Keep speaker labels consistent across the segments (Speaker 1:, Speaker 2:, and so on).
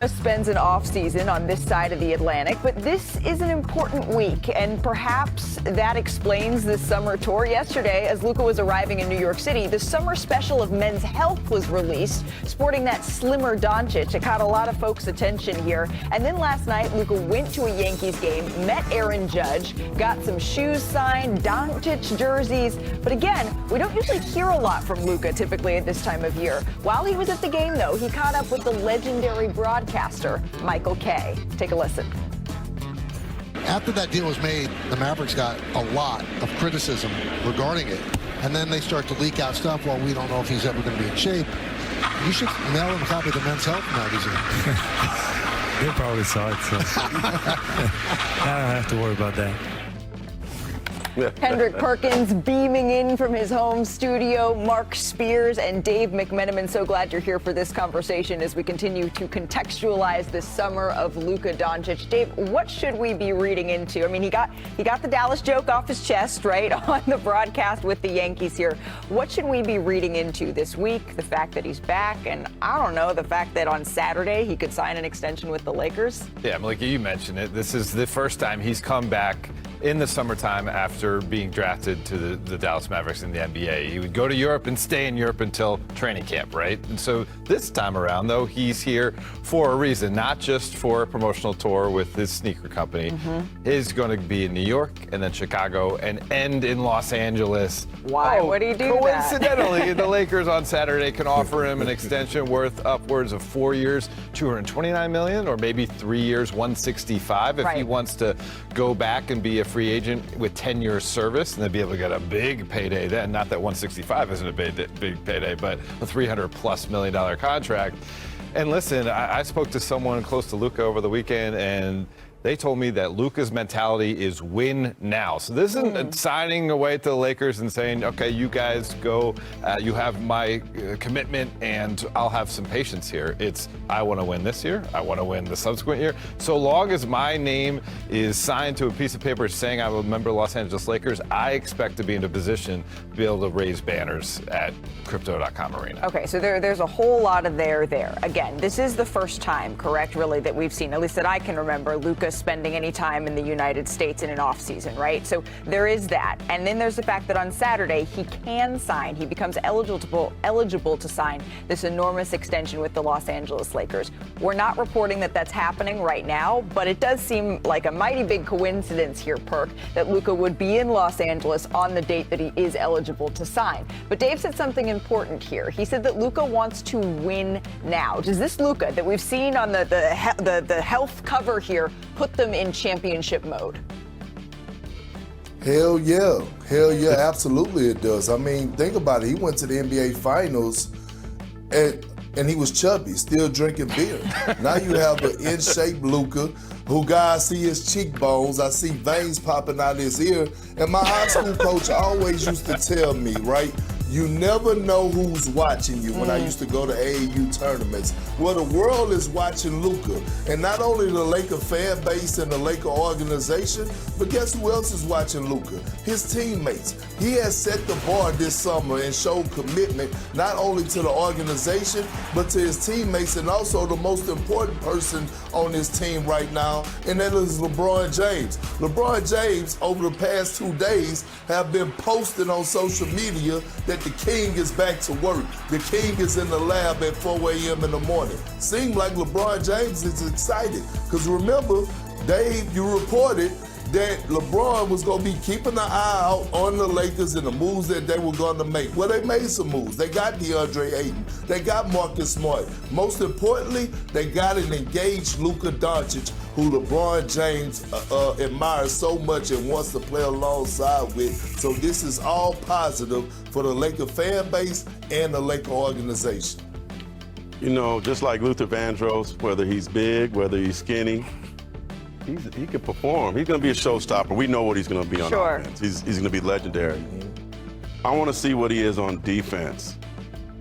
Speaker 1: Spends an off-season on this side of the Atlantic, but this is an important week, and perhaps that explains this summer tour. Yesterday, as Luka was arriving in New York City, the summer special of Men's Health was released, sporting that slimmer Doncic. It caught a lot of folks' attention here. And then last night, Luka went to a Yankees game, met Aaron Judge, got some shoes signed, Doncic jerseys. But again, we don't usually hear a lot from Luka typically at this time of year. While he was at the game, though, he caught up with the legendary broadcaster Michael Kay. Take a listen.
Speaker 2: After that deal was made, the Mavericks got a lot of criticism regarding it. And then they start to leak out stuff, well, we don't know if he's ever going to be in shape. You should mail him a copy of the Men's Health magazine.
Speaker 3: They probably saw it, so I don't have to worry about that.
Speaker 1: Hendrick Perkins beaming in from his home studio. Mark Spears and Dave McMenamin, so glad you're here for this conversation as we continue to contextualize this summer of Luka Doncic. Dave, what should we be reading into? I mean, he got the Dallas joke off his chest, right, on the broadcast with the Yankees here. What should we be reading into this week? The fact that he's back, and I don't know, the fact that on Saturday he could sign an extension with the Lakers?
Speaker 4: Yeah, Malika, you mentioned it. This is the first time he's come back in the summertime after being drafted to the Dallas Mavericks in the NBA. He would go to Europe and stay in Europe until training camp, right? And so this time around, though, he's here for a reason, not just for a promotional tour with his sneaker company. He's going to be in New York and then Chicago and end in Los Angeles.
Speaker 1: Why would he do that?
Speaker 4: Coincidentally, the Lakers on Saturday can offer him an extension worth upwards of 4 years, $229 million, or maybe 3 years, $165 if he wants to go back and be a free agent with 10 years service, and they'd be able to get a big payday then. Not that 165 isn't a big payday, but a $300+ million contract. And listen, I spoke to someone close to Luka over the weekend, and they told me that Luka's mentality is win now. So this isn't signing away to the Lakers and saying, okay, you guys go, you have my commitment and I'll have some patience here. It's, I want to win this year. I want to win the subsequent year. So long as my name is signed to a piece of paper saying I'm a member of Los Angeles Lakers, I expect to be in a position to be able to raise banners at Crypto.com Arena.
Speaker 1: Okay, so there's a whole lot of there. Again, this is the first time, correct, really, that we've seen, at least that I can remember, Luka spending any time in the United States in an off-season, right? So there is that. And then there's the fact that on Saturday he can sign. He becomes eligible to sign this enormous extension with the Los Angeles Lakers. We're not reporting that that's happening right now, but it does seem like a mighty big coincidence here, Perk, that Luka would be in Los Angeles on the date that he is eligible to sign. But Dave said something important here. He said that Luka wants to win now. Does this Luka that we've seen on the health cover here put them in championship mode?
Speaker 5: Hell yeah, absolutely it does. I mean, think about it. He went to the NBA Finals and he was chubby, still drinking beer. Now you have an in-shape Luka, who guys see his cheekbones, I see veins popping out his ear, and my high school coach always used to tell me, right, you never know who's watching you. When I used to go to AAU tournaments, well, the world is watching Luka. And not only the Laker fan base and the Laker organization, but guess who else is watching Luka? His teammates. He has set the bar this summer and showed commitment not only to the organization, but to his teammates, and also the most important person on his team right now, and that is LeBron James. LeBron James, over the past 2 days, have been posting on social media that the king is back to work. The king is in the lab at 4 a.m. in the morning. Seems like LeBron James is excited. Because remember, Dave, you reported that LeBron was going to be keeping an eye out on the Lakers and the moves that they were going to make. Well, they made some moves. They got DeAndre Ayton. They got Marcus Smart. Most importantly, they got an engaged Luka Doncic, who LeBron James admires so much and wants to play alongside with. So this is all positive for the Laker fan base and the Laker organization.
Speaker 6: You know, just like Luther Vandross, whether he's big, whether he's skinny, he can perform. He's going to be a showstopper. We know what he's going to be on offense. He's going to be legendary. I want to see what he is on defense.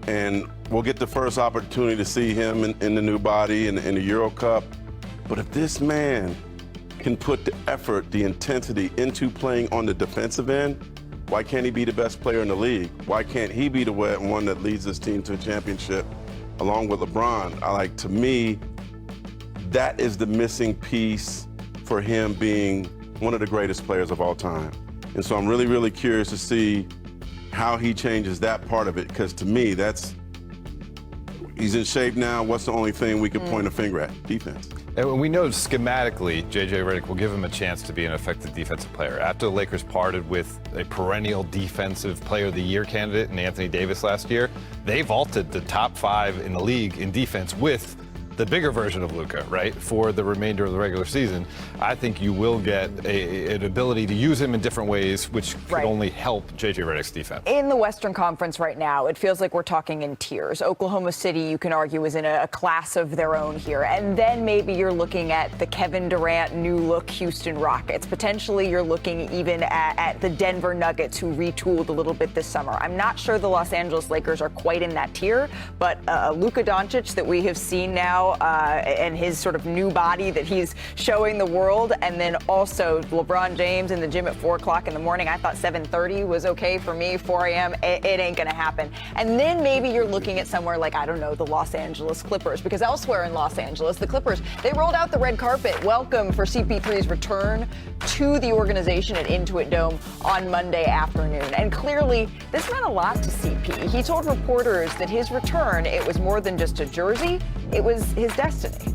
Speaker 6: And we'll get the first opportunity to see him in the new body in the Euro Cup. But if this man can put the effort, the intensity into playing on the defensive end, why can't he be the best player in the league? Why can't he be the one that leads this team to a championship along with LeBron? To me, that is the missing piece for him being one of the greatest players of all time. And so I'm really, really curious to see how he changes that part of it, because to me, he's in shape now. What's the only thing we can point a finger at? Defense.
Speaker 4: And we know schematically, J.J. Redick will give him a chance to be an effective defensive player. After the Lakers parted with a perennial defensive player of the year candidate in Anthony Davis last year, they vaulted the top 5 in the league in defense with the bigger version of Luka, right, for the remainder of the regular season. I think you will get an ability to use him in different ways, which could only help J.J. Redick's defense.
Speaker 1: In the Western Conference right now, it feels like we're talking in tiers. Oklahoma City, you can argue, is in a class of their own here. And then maybe you're looking at the Kevin Durant new look Houston Rockets. Potentially you're looking even at the Denver Nuggets, who retooled a little bit this summer. I'm not sure the Los Angeles Lakers are quite in that tier, but Luka Doncic that we have seen now, and his sort of new body that he's showing the world, and then also LeBron James in the gym at 4 o'clock in the morning. I thought 7:30 was okay for me. 4 a.m. It ain't gonna happen. And then maybe you're looking at somewhere like, I don't know, the Los Angeles Clippers, because elsewhere in Los Angeles, the Clippers, they rolled out the red carpet welcome for CP3's return to the organization at Intuit Dome on Monday afternoon. And clearly, this meant a lot to CP. He told reporters that his return, it was more than just a jersey, it was his destiny.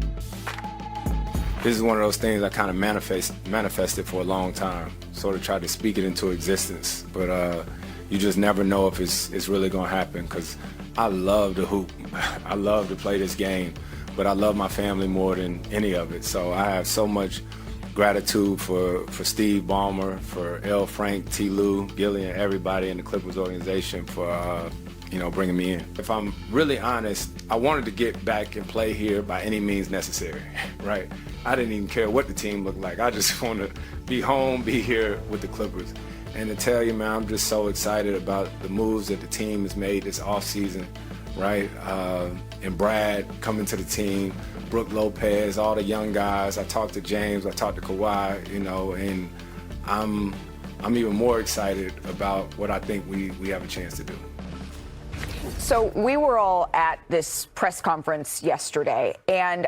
Speaker 7: This is one of those things I kind of manifested for a long time. Sort of tried to speak it into existence, but you just never know if it's really gonna happen, because I love to hoop. I love to play this game, but I love my family more than any of it. So I have so much gratitude for Steve Ballmer, for L. Frank, T. Lou, Gilly, and everybody in the Clippers organization for bringing me in. If I'm really honest, I wanted to get back and play here by any means necessary, right? I didn't even care what the team looked like. I just want to be home, be here with the Clippers. And to tell you, man, I'm just so excited about the moves that the team has made this offseason, right? And Brad coming to the team, Brook Lopez, all the young guys. I talked to James, I talked to Kawhi, and I'm even more excited about what I think we have a chance to do.
Speaker 1: So we were all at this press conference yesterday, and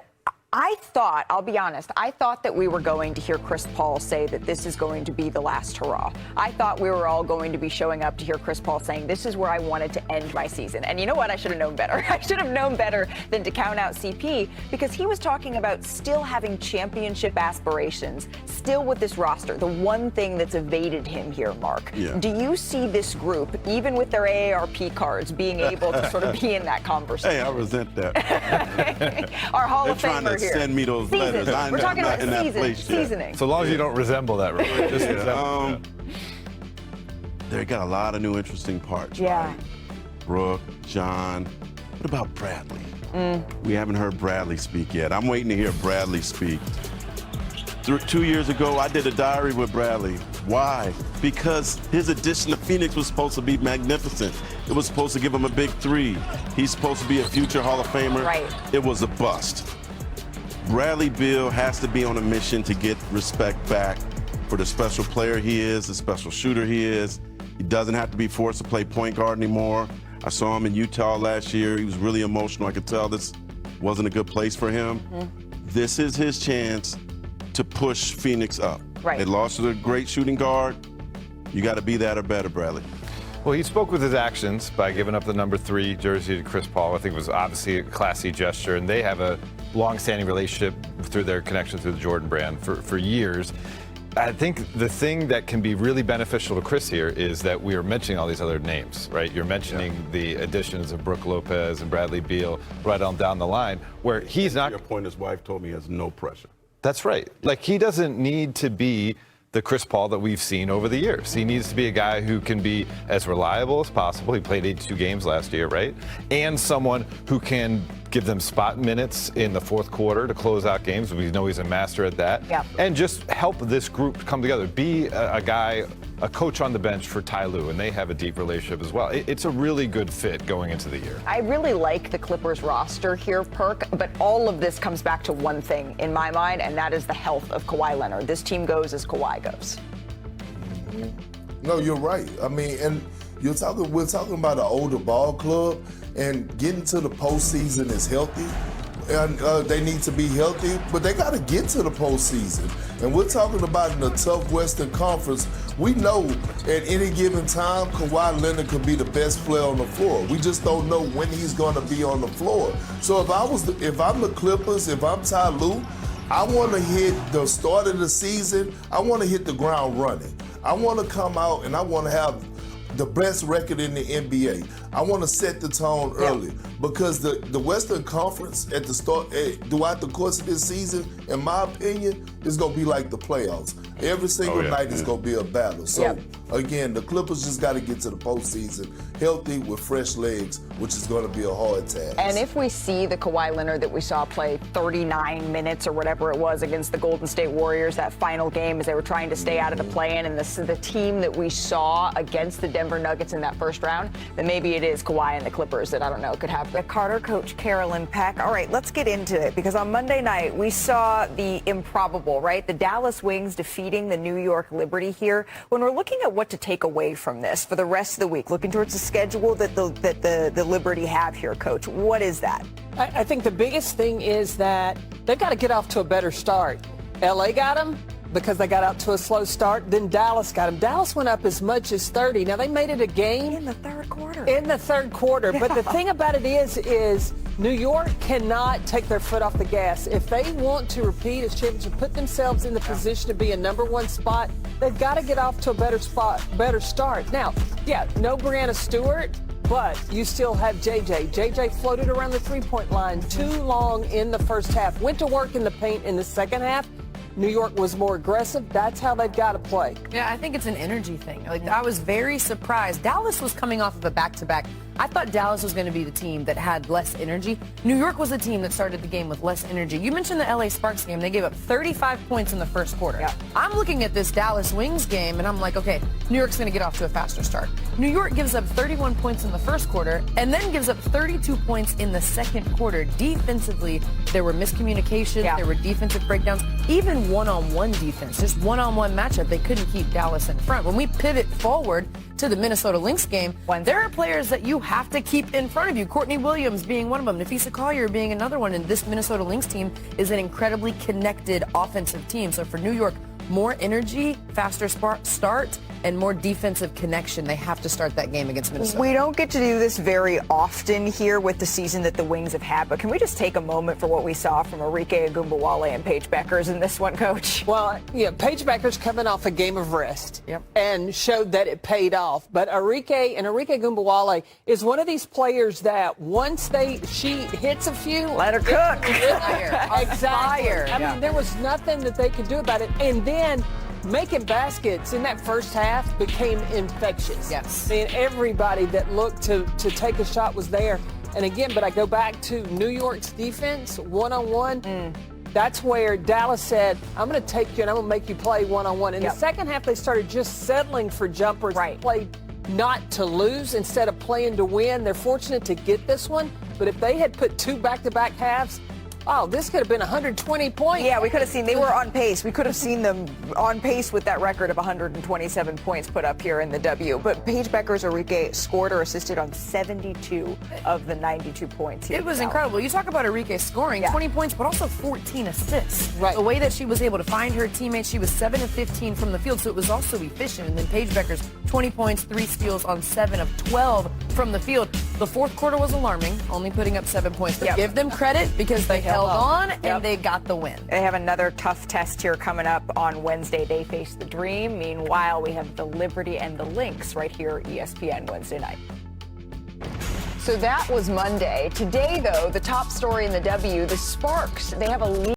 Speaker 1: I thought, I'll be honest, I thought that we were going to hear Chris Paul say that this is going to be the last hurrah. I thought we were all going to be showing up to hear Chris Paul saying, this is where I wanted to end my season. And you know what? I should have known better. I should have known better than to count out CP, because he was talking about still having championship aspirations, still with this roster. The one thing that's evaded him here, Mark. Yeah. Do you see this group, even with their AARP cards, being able to sort of be in that conversation?
Speaker 6: Hey, I resent that.
Speaker 1: Our Hall of Famer here.
Speaker 6: Send me those letters.
Speaker 1: We're talking about
Speaker 6: in that place
Speaker 1: seasoning.
Speaker 6: Yet.
Speaker 4: So long as you don't resemble that, really. Just
Speaker 6: they got a lot of new interesting parts. Right? Brooke, John. What about Bradley? We haven't heard Bradley speak yet. I'm waiting to hear Bradley speak. 2 years ago, I did a diary with Bradley. Why? Because his addition to Phoenix was supposed to be magnificent. It was supposed to give him a big 3. He's supposed to be a future Hall of Famer.
Speaker 1: Right.
Speaker 6: It was a bust. Bradley Beal has to be on a mission to get respect back for the special player he is, the special shooter he is. He doesn't have to be forced to play point guard anymore. I saw him in Utah last year. He was really emotional. I could tell this wasn't a good place for him. This is his chance to push Phoenix up.
Speaker 1: Right.
Speaker 6: They lost to a great shooting guard. You got to be that or better, Bradley.
Speaker 4: Well, he spoke with his actions by giving up the number 3 jersey to Chris Paul. I think it was obviously a classy gesture, and they have a long-standing relationship through their connection through the Jordan brand for years. I think the thing that can be really beneficial to Chris here is that we are mentioning all these other names, right? You're mentioning the additions of Brook Lopez and Bradley Beal right on down the line, where he's not.
Speaker 6: To your point, his wife told me he has no pressure.
Speaker 4: That's right. Like, he doesn't need to be the Chris Paul that we've seen over the years. He needs to be a guy who can be as reliable as possible. He played 82 games last year, right? And someone who can give them spot minutes in the fourth quarter to close out games. We know he's a master at that.
Speaker 1: Yep.
Speaker 4: And just help this group come together. Be a guy, a coach on the bench for Ty Lue, and they have a deep relationship as well. It's a really good fit going into the year.
Speaker 1: I really like the Clippers roster here, Perk, but all of this comes back to one thing in my mind, and that is the health of Kawhi Leonard. This team goes as Kawhi goes.
Speaker 5: No, you're right. I mean, and we're talking about an older ball club, and getting to the postseason is healthy. and they need to be healthy, but they got to get to the postseason. And we're talking about in the tough Western Conference. We know at any given time, Kawhi Leonard could be the best player on the floor. We just don't know when he's going to be on the floor. So if I'm the Clippers, if I'm Ty Lue, I want to hit the start of the season. I want to hit the ground running. I want to come out and I want to have the best record in the NBA. I want to set the tone early because the Western Conference at the start, throughout the course of this season, in my opinion, is going to be like the playoffs. Every single night is going to be a battle. So, again, the Clippers just got to get to the postseason healthy with fresh legs, which is going to be a hard task.
Speaker 1: And if we see the Kawhi Leonard that we saw play 39 minutes or whatever it was against the Golden State Warriors, that final game as they were trying to stay out of the play-in, and the team that we saw against the Denver Nuggets in that first round, then maybe it is Kawhi and the Clippers that, I don't know, could happen. The Carter coach, Carolyn Peck. All right, let's get into it, because on Monday night, we saw the improbable, right? The Dallas Wings defeating the New York Liberty here. When we're looking at what to take away from this for the rest of the week, looking towards the schedule that the Liberty have here, Coach, what is that?
Speaker 8: I think the biggest thing is that they've got to get off to a better start. LA got them because they got out to a slow start. Then Dallas got them. Dallas went up as much as 30. Now, they made it a game.
Speaker 1: In the third quarter.
Speaker 8: In the third quarter. But the thing about it is New York cannot take their foot off the gas. If they want to repeat as champions and put themselves in the position to be a number one spot, they've got to get off to a better start. Now, no Brianna Stewart, but you still have JJ. JJ floated around the three-point line too long in the first half. Went to work in the paint in the second half. New York was more aggressive. That's how they've got to play.
Speaker 9: Yeah, I think it's an energy thing. Like, I was very surprised. Dallas was coming off of a back-to-back. I thought Dallas was going to be the team that had less energy. New York was the team that started the game with less energy. You mentioned the LA Sparks game. They gave up 35 points in the first quarter. Yeah. I'm looking at this Dallas Wings game, and I'm like, okay, New York's going to get off to a faster start. New York gives up 31 points in the first quarter and then gives up 32 points in the second quarter. Defensively, there were miscommunications. There were defensive breakdowns. Even one-on-one defense, just one-on-one matchup, they couldn't keep Dallas in front. When we pivot forward to the Minnesota Lynx game, there are players that you have to keep in front of you. Courtney Williams being one of them, Nafisa Collier being another one, and this Minnesota Lynx team is an incredibly connected offensive team. So for New York, more energy, faster start, and more defensive connection. They have to start that game against Minnesota.
Speaker 1: We don't get to do this very often here with the season that the Wings have had, but can we just take a moment for what we saw from Arike Ogunbowale and Paige Beckers in this one, Coach?
Speaker 8: Well, Paige Beckers coming off a game of rest and showed that it paid off. But Arike Ogunbowale is one of these players that once she hits a few,
Speaker 1: let her cook.
Speaker 8: Exactly. I mean, there was nothing that they could do about it. And then making baskets in that first half became infectious.
Speaker 9: Yes.
Speaker 8: I mean, everybody that looked to take a shot was there. And again, but I go back to New York's defense, one-on-one. That's where Dallas said, I'm going to take you and I'm going to make you play one-on-one. In the second half, they started just settling for jumpers. Played not to lose instead of playing to win. They're fortunate to get this one. But if they had put two back-to-back halves, this could have been 120 points.
Speaker 1: Yeah, we could have seen they were on pace. We could have seen them on pace with that record of 127 points put up here in the W. But Paige Beckers Arike scored or assisted on 72 of the 92 points here.
Speaker 9: It was incredible. You talk about Arike scoring 20 points, but also 14 assists.
Speaker 8: Right.
Speaker 9: The way that she was able to find her teammates, she was 7 of 15 from the field, so it was also efficient. And then Paige Beckers, 20 points, 3 steals on 7 of 12 from the field. The fourth quarter was alarming, only putting up 7 points. But give them credit because they held on and they got the win.
Speaker 1: They have another tough test here coming up on Wednesday. They face the Dream. Meanwhile, we have the Liberty and the Lynx right here at ESPN Wednesday night. So that was Monday. Today, though, the top story in the W, the Sparks. They have a lead.